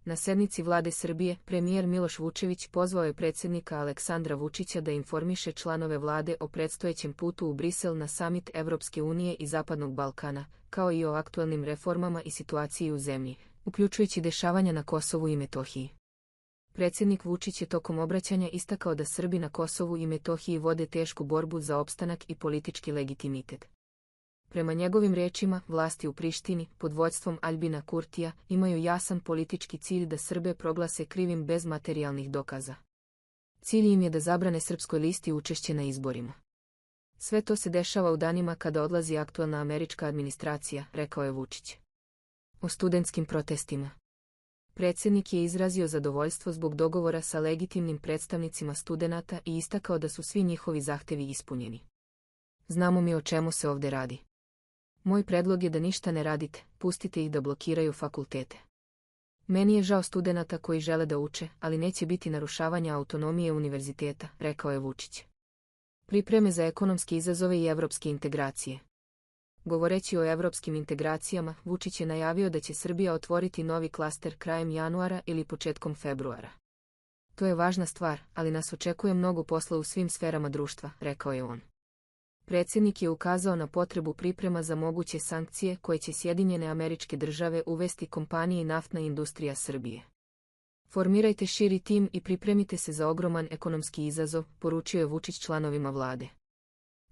Na sednici vlade Srbije, premijer Miloš Vučević pozvao je predsjednika Aleksandra Vučića da informiše članove vlade o predstojećem putu u Brisel na samit Evropske unije i Zapadnog Balkana, kao i o aktualnim reformama i situaciji u zemlji, uključujući dešavanja na Kosovu i Metohiji. Predsjednik Vučić je tokom obraćanja istakao da Srbi na Kosovu i Metohiji vode tešku borbu za opstanak i politički legitimitet. Prema njegovim rečima, vlasti u Prištini, pod vođstvom Aljbina Kurtija, imaju jasan politički cilj da Srbe proglase krivim bez materijalnih dokaza. Cilj im je da zabrane Srpskoj listi učešće na izborima. Sve to se dešava u danima kada odlazi aktualna američka administracija, rekao je Vučić. O studentskim protestima. Predsjednik je izrazio zadovoljstvo zbog dogovora sa legitimnim predstavnicima studenata i istakao da su svi njihovi zahtevi ispunjeni. Znamo mi o čemu se ovdje radi. Moj predlog je da ništa ne radite, pustite ih da blokiraju fakultete. Meni je žao studenata koji žele da uče, ali neće biti narušavanja autonomije univerziteta, rekao je Vučić. Pripreme za ekonomske izazove i evropske integracije. Govoreći o evropskim integracijama, Vučić je najavio da će Srbija otvoriti novi klaster krajem januara ili početkom februara. To je važna stvar, ali nas očekuje mnogo posla u svim sferama društva, rekao je on. Predsjednik je ukazao na potrebu priprema za moguće sankcije koje će Sjedinjene Američke Države uvesti kompaniji Naftna industrija Srbije. Formirajte širi tim i pripremite se za ogroman ekonomski izazov, poručio je Vučić članovima vlade.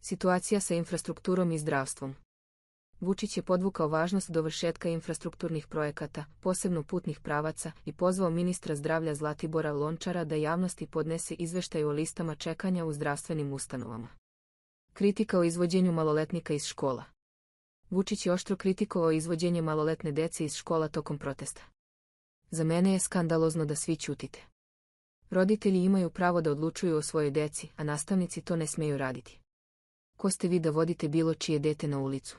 Situacija sa infrastrukturom i zdravstvom. Vučić je podvukao važnost dovršetka infrastrukturnih projekata, posebno putnih pravaca, i pozvao ministra zdravlja Zlatibora Lončara da javnosti podnese izveštaj o listama čekanja u zdravstvenim ustanovama. Kritika o izvođenju maloletnika iz škola. Vučić je oštro kritikovao izvođenje maloletne dece iz škola tokom protesta. Za mene je skandalozno da svi ćutite. Roditelji imaju pravo da odlučuju o svojoj deci, a nastavnici to ne smeju raditi. Ko ste vi da vodite bilo čije dete na ulicu?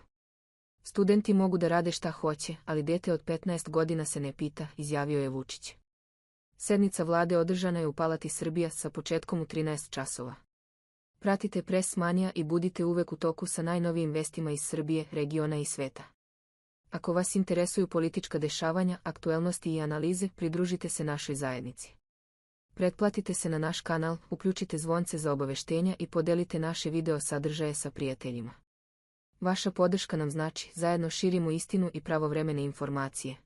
Studenti mogu da rade šta hoće, ali dete od 15 godina se ne pita, izjavio je Vučić. Sednica vlade održana je u Palati Srbija sa početkom u 13 časova. Pratite Press Mania i budite uvek u toku sa najnovijim vestima iz Srbije, regiona i sveta. Ako vas interesuju politička dešavanja, aktuelnosti i analize, pridružite se našoj zajednici. Pretplatite se na naš kanal, uključite zvonce za obaveštenja i podelite naše video sadržaje sa prijateljima. Vaša podrška nam znači, zajedno širimo istinu i pravovremene informacije.